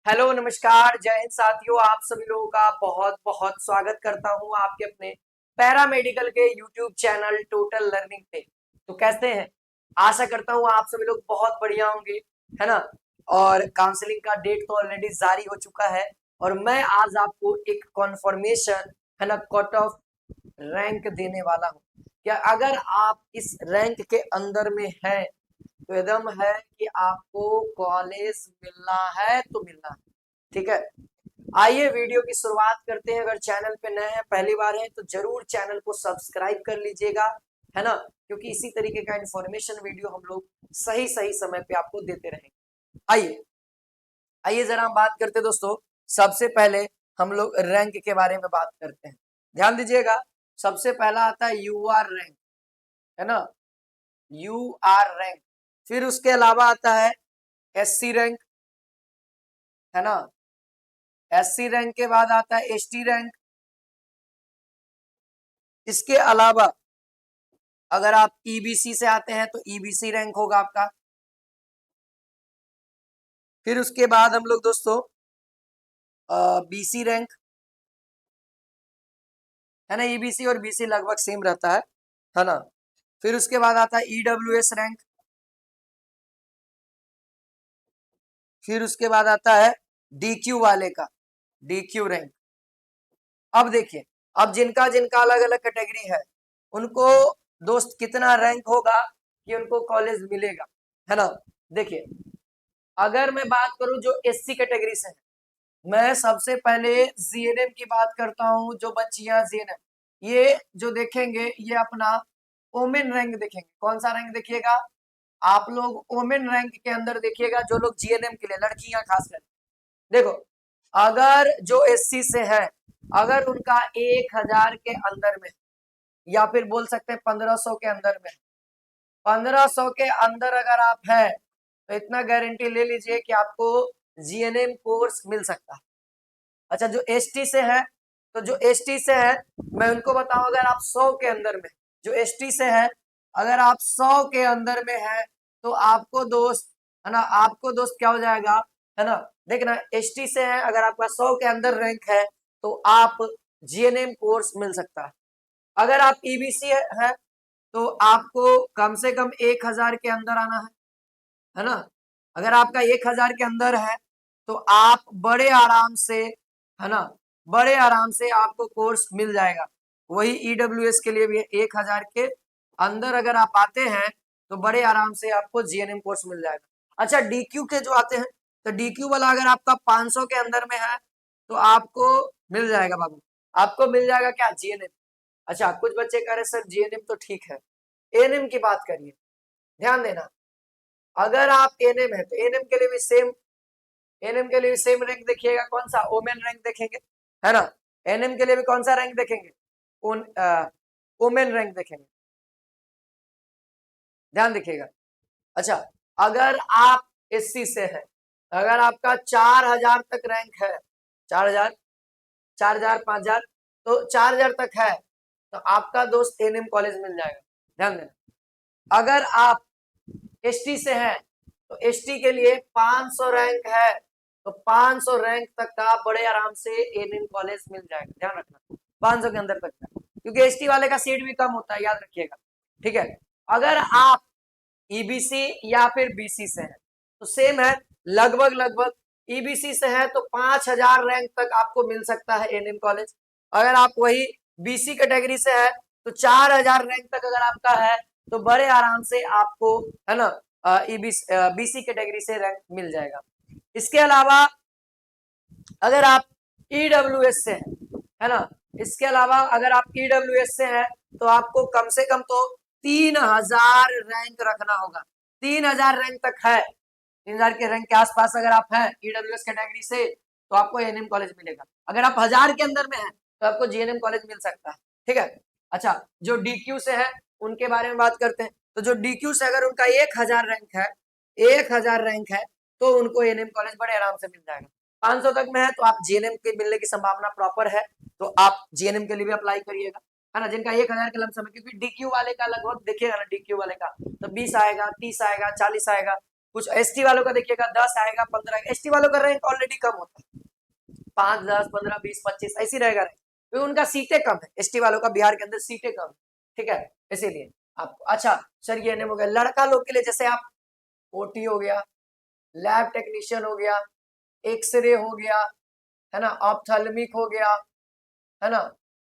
Hello नमस्कार जय हिंद साथियों, आप सभी लोगों का बहुत बहुत स्वागत करता हूं आपके अपने पैरामेडिकल के यूट्यूब चैनल टोटल लर्निंग पे। तो कैसे हैं? आशा करता हूं आप सभी लोग बहुत बढ़िया होंगे, है ना। और काउंसलिंग का डेट तो ऑलरेडी जारी हो चुका है और मैं आज आपको एक कॉन्फर्मेशन, है ना, कट ऑफ रैंक देने वाला हूं। क्या अगर आप इस रैंक के अंदर में हैं तो एकदम है कि आपको कॉलेज मिलना है तो मिलना है। ठीक है, आइए वीडियो की शुरुआत करते हैं। अगर चैनल पे नए हैं, पहली बार है, तो जरूर चैनल को सब्सक्राइब कर लीजिएगा, है ना, क्योंकि इसी तरीके का इंफॉर्मेशन वीडियो हम लोग सही सही समय पे आपको देते रहेंगे। आइए आइए जरा हम बात करते हैं दोस्तों। सबसे पहले हम लोग रैंक के बारे में बात करते हैं। ध्यान दीजिएगा, सबसे पहला आता है यू आर रैंक, है ना, यू आर रैंक। फिर उसके अलावा आता है एससी रैंक, है ना। एससी रैंक के बाद आता है एसटी रैंक। इसके अलावा अगर आप ईबीसी से आते हैं तो ईबीसी रैंक होगा आपका। फिर उसके बाद हम लोग दोस्तों बीसी रैंक, है ना। ईबीसी और बीसी लगभग सेम रहता है ना। फिर उसके बाद आता है ईडब्ल्यूएस रैंक। फिर उसके बाद आता है डीक्यू वाले का डीक्यू रैंक। अब देखिए, अब जिनका जिनका अलग अलग कैटेगरी है उनको दोस्त कितना रैंक होगा कि उनको कॉलेज मिलेगा, है ना। देखिए, अगर मैं बात करूं जो एससी कैटेगरी से है, मैं सबसे पहले जीएनएम की बात करता हूं। जो बच्चियां जीएनएम ये जो देखेंगे, ये अपना ओमेन रैंक देखेंगे। कौन सा रैंक देखिएगा आप लोग? ओमेन रैंक के अंदर देखिएगा, जो लोग जीएनएम के लिए, लड़कियां खासकर। देखो, अगर जो एससी से है, अगर उनका 1000 के अंदर में, या फिर बोल सकते हैं 1500 के अंदर में, 1500 के अंदर अगर आप है तो इतना गारंटी ले लीजिए कि आपको जीएनएम कोर्स मिल सकता है। अच्छा, जो एसटी से है, तो जो एसटी से है मैं उनको बताऊं, अगर आप 100 के अंदर में, जो एसटी से है, अगर आप 100 के अंदर में है तो आपको दोस्त, है ना, आपको दोस्त क्या हो जाएगा, है ना। देखना, एसटी से है, अगर आपका 100 के अंदर रैंक है तो आप जीएनएम कोर्स मिल सकता है। अगर आप ईबीसी है तो आपको कम से कम 1000 के अंदर आना है ना। अगर आपका 1000 के अंदर है तो आप बड़े आराम से, है ना, बड़े आराम से आपको कोर्स मिल जाएगा। वही ईडब्ल्यूएस के लिए भी 1000 के अंदर अगर आप आते हैं तो बड़े आराम से आपको जीएनएम कोर्स मिल जाएगा। अच्छा, डीक्यू के जो आते हैं, तो डीक्यू वाला अगर आपका 500 के अंदर में है तो आपको मिल जाएगा बाबू, आपको मिल जाएगा क्या, जीएनएम। अच्छा, कुछ बच्चे कह रहे सर जीएनएम तो ठीक है, एएनएम की बात करिए। ध्यान देना, अगर आप एएनएम है तो एएनएम के लिए भी सेम, एएनएम के लिए भी सेम रैंक देखिएगा। कौन सा? ओमेन रैंक देखेंगे, है ना। एएनएम के लिए भी कौन सा रैंक देखेंगे? ओमेन रैंक देखेंगे। ध्यान देखिएगा। अच्छा, अगर आप एससी से है, अगर आपका 4000 तक रैंक है, 4000, 4000, 5000, तो 4000 तक है तो आपका दोस्त एएनएम कॉलेज मिल जाएगा। ध्यान देना, अगर आप एसटी से है तो एसटी के लिए 500 रैंक है तो 500 रैंक तक का बड़े आराम से एएनएम कॉलेज मिल जाएगा। ध्यान रखना, 500 के अंदर तक का, क्योंकि एसटी वाले का सीट भी कम होता है, याद रखिएगा। ठीक है, अगर आप ईबीसी या फिर बीसी से है तो सेम है, लगभग लगभग। ईबीसी से है तो 5000 रैंक तक आपको मिल सकता है एएनएम कॉलेज। अगर आप वही बीसी कैटेगरी से है तो 4000 रैंक तक अगर आपका है तो बड़े आराम से आपको, है ना, बीसी कैटेगरी से रैंक मिल जाएगा। इसके अलावा अगर आप ईडब्ल्यूएस से है ना, इसके अलावा अगर आप ईडब्ल्यूएस से है तो आपको कम से कम तो 3000 रैंक रखना होगा। 3000 रैंक तक है, 3000 के रैंक के आसपास अगर आप हैं ईडब्ल्यूएस कैटेगरी से तो आपको एएनएम कॉलेज मिलेगा। अगर आप 1000 के अंदर में है तो आपको जीएनएम कॉलेज मिल सकता है। ठीक है। अच्छा, जो डीक्यू से है उनके बारे में बात करते हैं। तो जो डीक्यू से अगर उनका 1000 रैंक है, 1000 रैंक है तो उनको एएनएम कॉलेज बड़े आराम से मिल जाएगा। 500 तक में है तो आप जीएनएम के मिलने की संभावना प्रॉपर है, तो आप जीएनएम के लिए भी अप्लाई करिएगा, है ना। जिनका 1000 के लमसम है, क्योंकि डीक्यू वाले का लगभग देखिएगा ना, डीक्यू वाले का तो 20 आएगा, 30 आएगा, 40 आएगा। कुछ एसटी वालों का देखिएगा 10 आएगा, 15 आएगा। एसटी वालों का रैंक ऑलरेडी कम होता है, 5, 10, 15, 20, 25 ऐसी रहेगा रैंक, क्योंकि उनका सीटें कम है, एसटी वालों का बिहार के अंदर सीटें कम है, ठीक है, इसीलिए आपको। अच्छा सर ये एनएम हो गया। लड़का लोग के लिए जैसे आप ओटी हो गया, लैब टेक्नीशियन हो गया, एक्सरे हो गया, है ना, ऑप्थेल्मिक हो गया, है ना,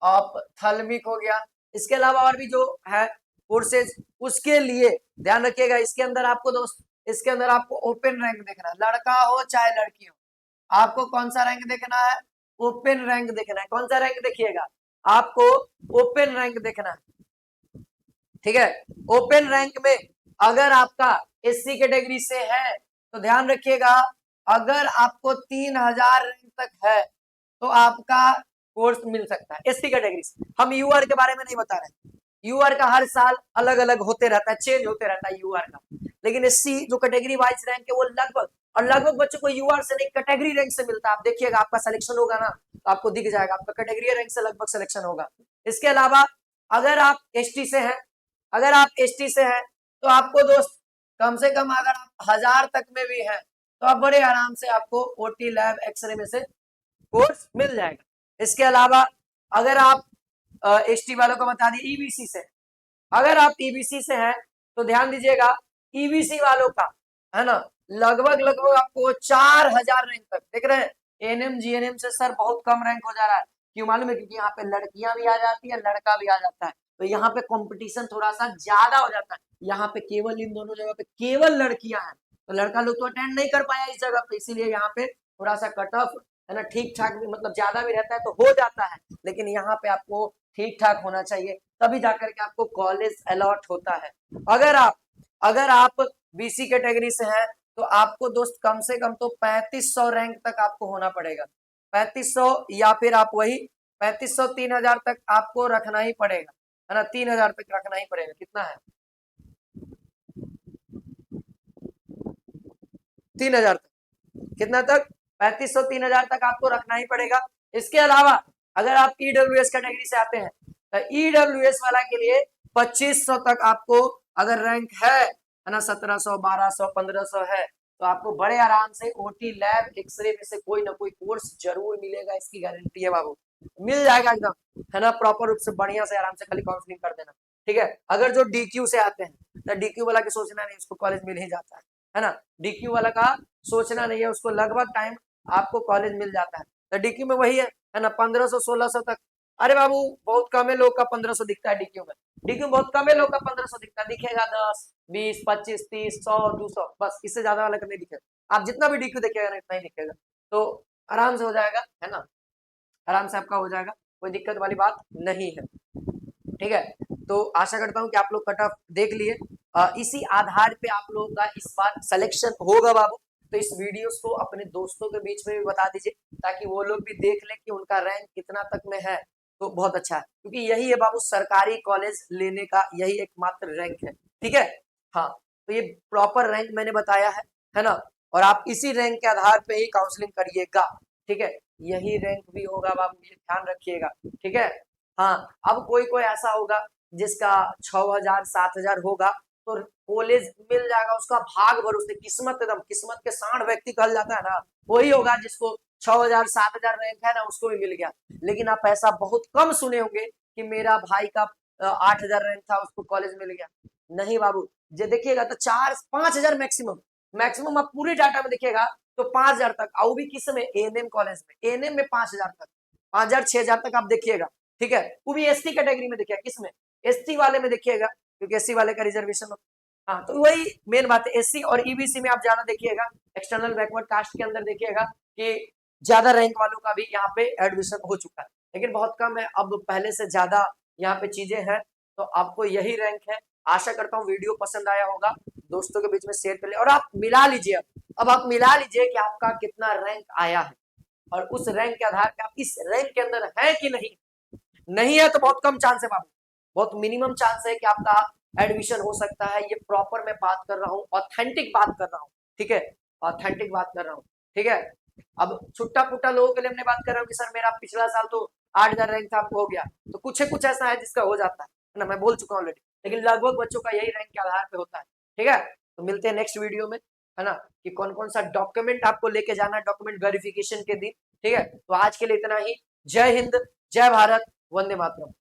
ऑप्थेल्मिक हो गया, इसके अलावा और भी जो है कोर्सेज, उसके लिए ध्यान रखिएगा। इसके अंदर आपको दोस्त, इसके अंदर आपको ओपन रैंक देखना है, लड़का हो चाहे लड़की हो, आपको कौन सा रैंक देखना है, ओपन रैंक देखना है। कौन सा रैंक देखिएगा, आपको ओपन रैंक देखना है, ठीक है। ओपन रैंक में अगर आपका एससी कैटेगरी से है तो ध्यान रखिएगा, अगर आपको 3000 रैंक तक है तो आपका कोर्स मिल सकता है एससी कैटेगरी से। हम यूआर के बारे में नहीं बता रहे, यूआर का हर साल अलग अलग होते रहता है, चेंज होते रहता है यूआर का, लेकिन एससी जो कैटेगरी वाइज रैंक है वो लगभग, और लगभग बच्चों को यूआर से नहीं कैटेगरी रैंक से मिलता है। आप देखिएगा आपका सिलेक्शन होगा ना तो आपको दिख जाएगा, आपका कैटेगरी रैंक से लगभग सिलेक्शन होगा। इसके अलावा अगर आप एसटी से हैं, अगर आप एसटी से हैं तो आपको दोस्त कम से कम अगर आप 1000 तक में भी हैं तो आप बड़े आराम से आपको ओटी लैब एक्सरे में से कोर्स मिल जाएगा। इसके अलावा अगर आप एसटी वालों को बता दिए ईबीसी से, अगर आप ईबीसी से हैं तो ध्यान दीजिएगा ईबीसी वालों का, है ना, लगभग लगभग आपको 4000 रैंक तक, देख रहे हैं एएनएम जीएनएम से सर बहुत कम रैंक हो जा रहा है, क्यों मालूम है, क्योंकि यहाँ पे लड़कियां भी आ जाती है, लड़का भी आ जाता है, तो यहाँ पे कंपटीशन थोड़ा सा ज्यादा हो जाता है। यहाँ पे केवल इन दोनों जगह पे केवल लड़कियां हैं, तो लड़का लोग तो अटेंड नहीं कर पाया इस जगह पे, इसीलिए यहाँ पे थोड़ा सा कट ऑफ, है ना, ठीक ठाक भी, मतलब ज्यादा भी रहता है तो हो जाता है, लेकिन यहाँ पे आपको ठीक ठाक होना चाहिए तभी जाकर के आपको कॉलेज अलॉट होता है। अगर आप बीसी कैटेगरी से हैं तो आपको दोस्त कम से कम तो 3500 रैंक तक आपको होना पड़ेगा, 3500, या फिर आप वही 3500 3000 तक आपको रखना ही पड़ेगा, है ना, 3000 तक रखना ही पड़ेगा। कितना है, 3000 तक, कितना तक, 3500 3000 तक आपको रखना ही पड़ेगा। इसके अलावा अगर आप ईडब्ल्यूएस कैटेगरी से आते हैं तो ईडब्ल्यूएस वाला के लिए 2500 तक आपको अगर रैंक है ना, 1700 1200 1500 है तो आपको बड़े आराम से ओटी लैब एक्सरे में से कोई ना कोई कोर्स जरूर मिलेगा, इसकी गारंटी है बाबू, मिल जाएगा एकदम, है ना, प्रॉपर रूप से बढ़िया से आराम से, खाली काउंसलिंग कर देना, ठीक है। अगर जो डीक्यू से आते हैं तो डीक्यू वाला की सोचना नहीं, उसको कॉलेज मिल ही जाता है ना, डीक्यू वाला का सोचना नहीं है, उसको लगभग टाइम आपको कॉलेज मिल जाता है। तो डीक्यू में वही है ना, 1500 1600 तक। अरे बाबू बहुत कम है लोग का 1500 दिखता है डीक्यू में, डीक्यू बहुत कम है लोग का 1500 दिखता है, दिखेगा 10 20 25 30 100 200, बस इससे ज्यादा वाला का नहीं दिखेगा। आप जितना भी डीक्यू देखिएगा ना इतना ही दिखेगा, तो आराम से हो जाएगा, है ना, आराम से आपका हो जाएगा, कोई दिक्कत वाली बात नहीं है, ठीक है। तो आशा करता हूँ कि आप लोग कट ऑफ देख लिए, इसी आधार पे आप लोगों का इस बार सिलेक्शन होगा बाबू। तो इस वीडियोस को अपने दोस्तों के बीच में भी बता दीजिए ताकि वो लोग भी देख लें कि उनका रैंक कितना तक में है, तो बहुत अच्छा है, क्योंकि यही है बाबू सरकारी कॉलेज लेने का यही एकमात्र रैंक है, ठीक है। हाँ तो ये प्रॉपर रैंक मैंने बताया है ना, और आप इसी रैंक के आधार पे ही काउंसलिंग करिएगा, ठीक है, यही रैंक भी होगा बाबू, ये ध्यान रखिएगा, ठीक है। हाँ अब कोई कोई ऐसा होगा जिसका 6000 7000 होगा तो कॉलेज मिल जाएगा, उसका भाग भरोसे, किस्मत, एकदम किस्मत के सांड व्यक्ति कहल जाता है ना, वही होगा जिसको 6000 7000 रैंक है ना, उसको भी मिल गया। लेकिन आप ऐसा बहुत कम सुने होंगे कि मेरा भाई का 8000 रैंक था उसको कॉलेज मिल गया, नहीं बाबू, जो देखिएगा तो 4 5000 मैक्सिमम, मैक्सिमम आप पूरे डाटा में देखिएगा तो 5000 तक, और भी किस में, एएनएम कॉलेज में, एएनएम में 5000 तक, 5000 6000 तक आप देखिएगा, ठीक है, वो भी एसटी कैटेगरी में देखिएगा, किसमें, एसटी वाले में देखिएगा, क्योंकि एससी वाले का रिजर्वेशन हो। हाँ तो वही मेन बात है, एससी और ईबीसी में आप ज्यादा देखिएगा, एक्सटर्नल बैकवर्ड कास्ट के अंदर देखिएगा कि ज्यादा रैंक वालों का भी यहाँ पे एडमिशन हो चुका है, लेकिन बहुत कम है, अब पहले से ज्यादा यहाँ पे चीजें हैं, तो आपको यही रैंक है। आशा करता हूँ वीडियो पसंद आया होगा, दोस्तों के बीच में शेयर कर ले, और आप मिला लीजिए, अब आप मिला लीजिए कि आपका कितना रैंक आया है, और उस रैंक के आधार पर आप इस रैंक के अंदर है कि नहीं, नहीं है तो बहुत कम चांस है बाबू, बहुत मिनिमम चांस है कि आपका एडमिशन हो सकता है। ये प्रॉपर मैं बात कर रहा हूँ, ऑथेंटिक बात कर रहा हूँ, ठीक है, ऑथेंटिक बात कर रहा हूँ, ठीक है। अब छुट्टा पुट्टा लोगों के लिए हमने बात कर रहा हूँ कि सर मेरा पिछला साल तो 8000 रैंक था, आपको हो गया, तो कुछ ऐसा है जिसका हो जाता है ना, मैं बोल चुका हूँ ऑलरेडी, लेकिन लगभग बच्चों का यही रैंक के आधार पे होता है, ठीक है। तो मिलते हैं नेक्स्ट वीडियो में। है ना, कि कौन कौन सा डॉक्यूमेंट आपको लेके जाना है डॉक्यूमेंट वेरिफिकेशन के दिन। ठीक है, तो आज के लिए इतना ही। जय हिंद, जय भारत, वंदे मातरम।